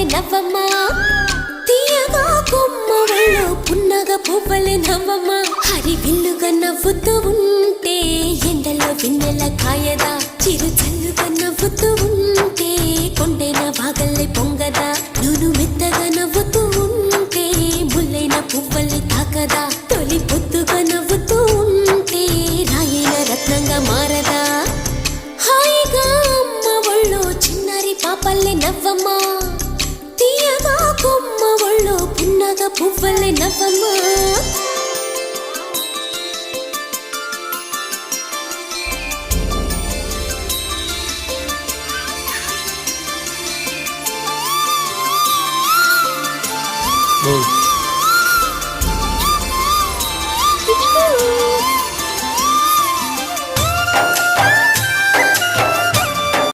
పాపల్లే నవ్వమ్మా తీయగా కొమ్మ ఒళ్ళో పున్నగ పువ్వలే నవ్వమ్మా హరి విల్లుగా నవ్వుతూ ఉంటే ఎండలో వెన్నెల కాయదా చిరు చల్లుగా నవ్వుతూ ఉంటే కొండైన వాగల్లే పొంగదా నూను మెత్తగా నవ్వుతూ ఉంటే ముల్లైన పువ్వలే తాకదా తొలి పొద్దుగా నవ్వుతూ ఉంటే రాయైన రత్నంగా మారదా హాయిగా అమ్మ ఒళ్ళో చిన్నారి పాపల్లే నవ్వమ్మా తీయగా కొమ్మ ఒళ్ళో పున్నగ పువ్వలే నవ్వమ్మా